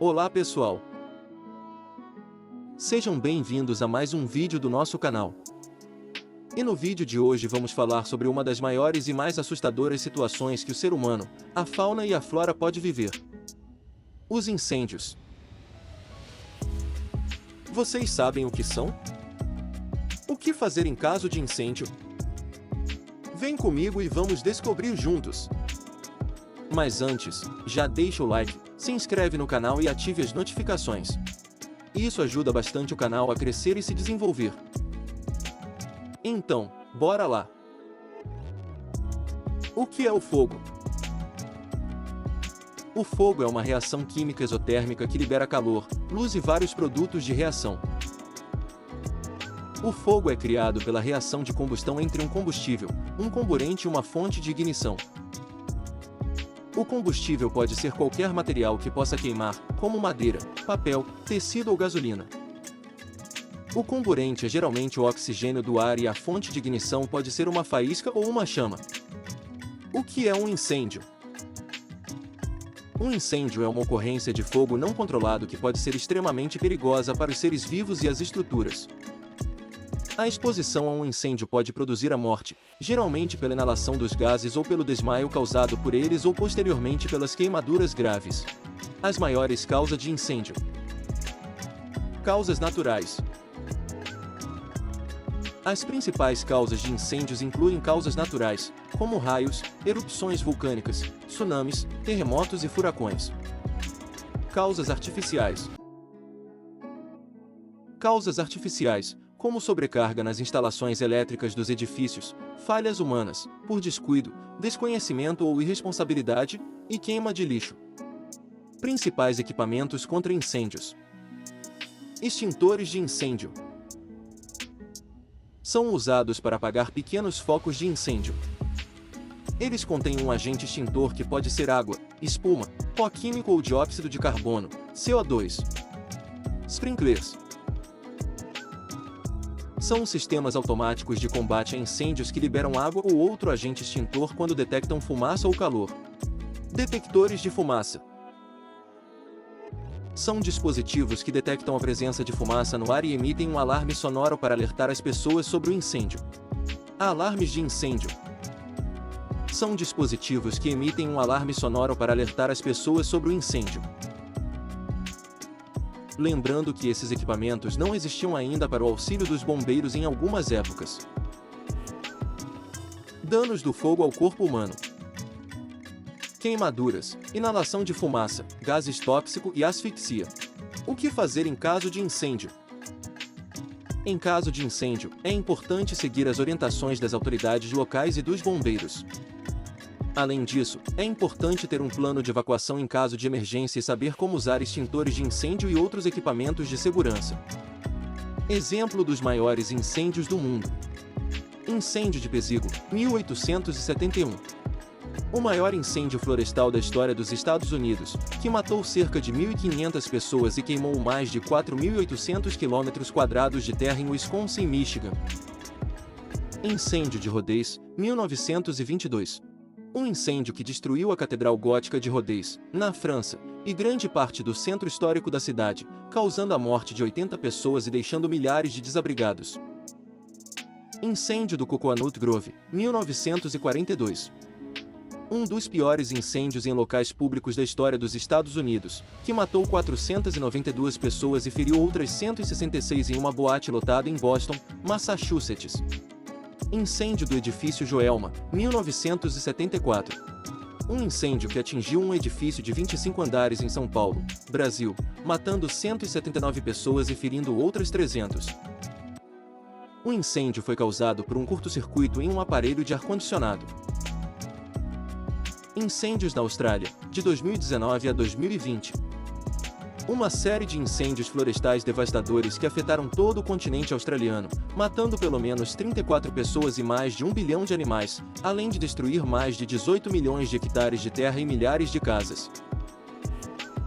Olá pessoal! Sejam bem-vindos a mais um vídeo do nosso canal. E no vídeo de hoje vamos falar sobre uma das maiores e mais assustadoras situações que o ser humano, a fauna e a flora pode viver. Os incêndios. Vocês sabem o que são? O que fazer em caso de incêndio? Vem comigo e vamos descobrir juntos! Mas antes, já deixa o like, se inscreve no canal e ative as notificações. Isso ajuda bastante o canal a crescer e se desenvolver. Então, bora lá! O que é o fogo? O fogo é uma reação química exotérmica que libera calor, luz e vários produtos de reação. O fogo é criado pela reação de combustão entre um combustível, um comburente e uma fonte de ignição. O combustível pode ser qualquer material que possa queimar, como madeira, papel, tecido ou gasolina. O comburente é geralmente o oxigênio do ar e a fonte de ignição pode ser uma faísca ou uma chama. O que é um incêndio? Um incêndio é uma ocorrência de fogo não controlado que pode ser extremamente perigosa para os seres vivos e as estruturas. A exposição a um incêndio pode produzir a morte, geralmente pela inalação dos gases ou pelo desmaio causado por eles ou posteriormente pelas queimaduras graves. As maiores causas de incêndio. Causas naturais. As principais causas de incêndios incluem causas naturais, como raios, erupções vulcânicas, tsunamis, terremotos e furacões. Causas artificiais. Causas artificiais, como sobrecarga nas instalações elétricas dos edifícios, falhas humanas, por descuido, desconhecimento ou irresponsabilidade, e queima de lixo. Principais equipamentos contra incêndios. Extintores de incêndio. São usados para apagar pequenos focos de incêndio. Eles contêm um agente extintor que pode ser água, espuma, pó químico ou dióxido de carbono, CO2. Sprinklers. São sistemas automáticos de combate a incêndios que liberam água ou outro agente extintor quando detectam fumaça ou calor. Detectores de fumaça. São dispositivos que detectam a presença de fumaça no ar e emitem um alarme sonoro para alertar as pessoas sobre o incêndio. Alarmes de incêndio. São dispositivos que emitem um alarme sonoro para alertar as pessoas sobre o incêndio. Lembrando que esses equipamentos não existiam ainda para o auxílio dos bombeiros em algumas épocas. Danos do fogo ao corpo humano. Queimaduras, inalação de fumaça, gases tóxicos e asfixia. O que fazer em caso de incêndio? Em caso de incêndio, é importante seguir as orientações das autoridades locais e dos bombeiros. Além disso, é importante ter um plano de evacuação em caso de emergência e saber como usar extintores de incêndio e outros equipamentos de segurança. Exemplo dos maiores incêndios do mundo. Incêndio de Pêssego, 1871. O maior incêndio florestal da história dos Estados Unidos, que matou cerca de 1.500 pessoas e queimou mais de 4.800 km² de terra em Wisconsin, Michigan. Incêndio de Rodez, 1922. Um incêndio que destruiu a Catedral Gótica de Rodez, na França, e grande parte do centro histórico da cidade, causando a morte de 80 pessoas e deixando milhares de desabrigados. Incêndio do Coconut Grove, 1942. Um dos piores incêndios em locais públicos da história dos Estados Unidos, que matou 492 pessoas e feriu outras 166 em uma boate lotada em Boston, Massachusetts. Incêndio do edifício Joelma, 1974. Um incêndio que atingiu um edifício de 25 andares em São Paulo, Brasil, matando 179 pessoas e ferindo outras 300. O incêndio foi causado por um curto-circuito em um aparelho de ar-condicionado. Incêndios na Austrália, de 2019 a 2020. Uma série de incêndios florestais devastadores que afetaram todo o continente australiano, matando pelo menos 34 pessoas e mais de 1 bilhão de animais, além de destruir mais de 18 milhões de hectares de terra e milhares de casas.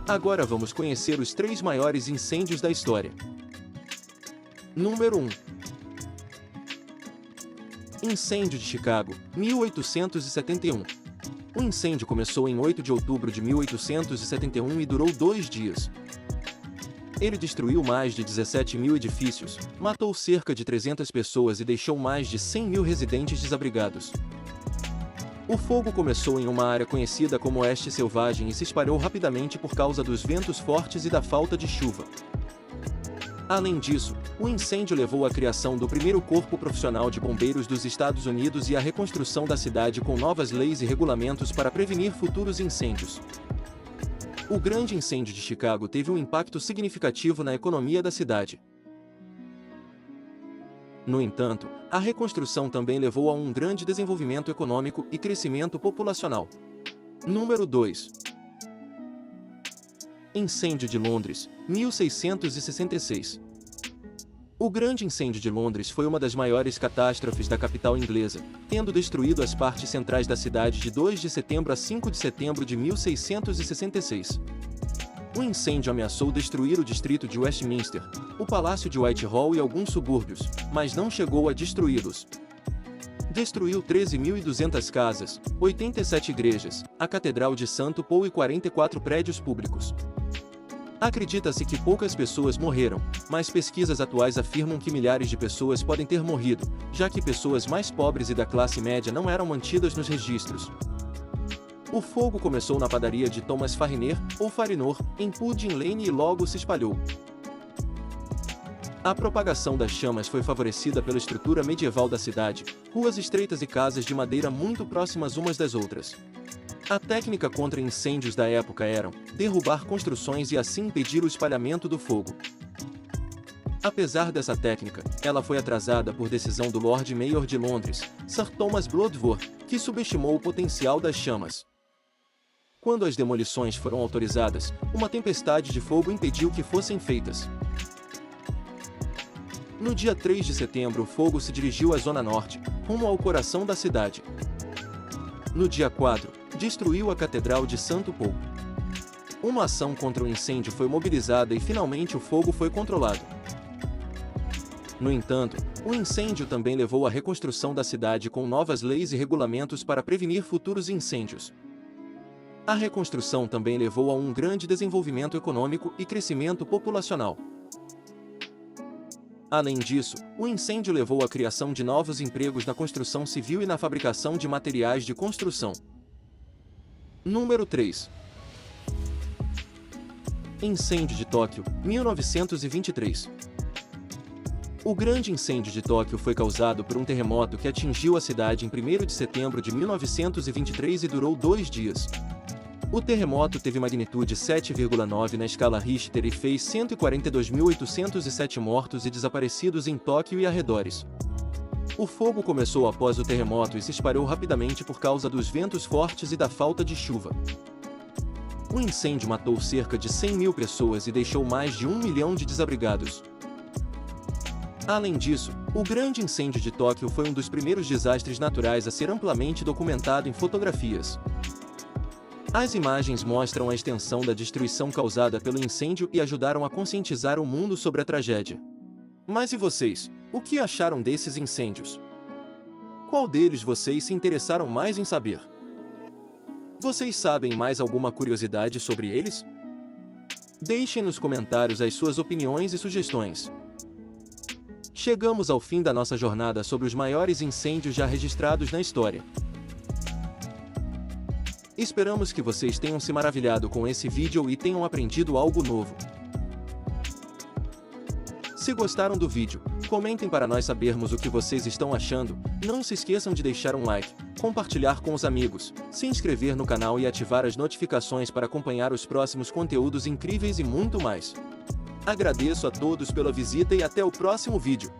Agora vamos conhecer os 3 maiores incêndios da história. Número 1. Incêndio de Chicago, 1871. O incêndio começou em 8 de outubro de 1871 e durou 2 dias. Ele destruiu mais de 17 mil edifícios, matou cerca de 300 pessoas e deixou mais de 100 mil residentes desabrigados. O fogo começou em uma área conhecida como Oeste Selvagem e se espalhou rapidamente por causa dos ventos fortes e da falta de chuva. Além disso, o incêndio levou à criação do primeiro corpo profissional de bombeiros dos Estados Unidos e à reconstrução da cidade com novas leis e regulamentos para prevenir futuros incêndios. O Grande Incêndio de Chicago teve um impacto significativo na economia da cidade. No entanto, a reconstrução também levou a um grande desenvolvimento econômico e crescimento populacional. Número 2. Incêndio de Londres, 1666. O Grande Incêndio de Londres foi uma das maiores catástrofes da capital inglesa, tendo destruído as partes centrais da cidade de 2 de setembro a 5 de setembro de 1666. O incêndio ameaçou destruir o distrito de Westminster, o Palácio de Whitehall e alguns subúrbios, mas não chegou a destruí-los. Destruiu 13.200 casas, 87 igrejas, a Catedral de Santo Paul e 44 prédios públicos. Acredita-se que poucas pessoas morreram, mas pesquisas atuais afirmam que milhares de pessoas podem ter morrido, já que pessoas mais pobres e da classe média não eram mantidas nos registros. O fogo começou na padaria de Thomas Fariner, ou Farinor, em Pudding Lane e logo se espalhou. A propagação das chamas foi favorecida pela estrutura medieval da cidade, ruas estreitas e casas de madeira muito próximas umas das outras. A técnica contra incêndios da época era derrubar construções e assim impedir o espalhamento do fogo. Apesar dessa técnica, ela foi atrasada por decisão do Lord Mayor de Londres, Sir Thomas Bloodworth, que subestimou o potencial das chamas. Quando as demolições foram autorizadas, uma tempestade de fogo impediu que fossem feitas. No dia 3 de setembro o fogo se dirigiu à zona norte, rumo ao coração da cidade. No dia 4, destruiu a Catedral de Santo Paul. Uma ação contra o incêndio foi mobilizada e finalmente o fogo foi controlado. No entanto, o incêndio também levou à reconstrução da cidade com novas leis e regulamentos para prevenir futuros incêndios. A reconstrução também levou a um grande desenvolvimento econômico e crescimento populacional. Além disso, o incêndio levou à criação de novos empregos na construção civil e na fabricação de materiais de construção. Número 3. Incêndio de Tóquio, 1923. O Grande Incêndio de Tóquio foi causado por um terremoto que atingiu a cidade em 1º de setembro de 1923 e durou 2 dias. O terremoto teve magnitude 7,9 na escala Richter e fez 142.807 mortos e desaparecidos em Tóquio e arredores. O fogo começou após o terremoto e se espalhou rapidamente por causa dos ventos fortes e da falta de chuva. O incêndio matou cerca de 100 mil pessoas e deixou mais de 1 milhão de desabrigados. Além disso, o Grande Incêndio de Tóquio foi um dos primeiros desastres naturais a ser amplamente documentado em fotografias. As imagens mostram a extensão da destruição causada pelo incêndio e ajudaram a conscientizar o mundo sobre a tragédia. Mas e vocês? O que acharam desses incêndios? Qual deles vocês se interessaram mais em saber? Vocês sabem mais alguma curiosidade sobre eles? Deixem nos comentários as suas opiniões e sugestões. Chegamos ao fim da nossa jornada sobre os maiores incêndios já registrados na história. Esperamos que vocês tenham se maravilhado com esse vídeo e tenham aprendido algo novo. Se gostaram do vídeo, comentem para nós sabermos o que vocês estão achando, não se esqueçam de deixar um like, compartilhar com os amigos, se inscrever no canal e ativar as notificações para acompanhar os próximos conteúdos incríveis e muito mais. Agradeço a todos pela visita e até o próximo vídeo.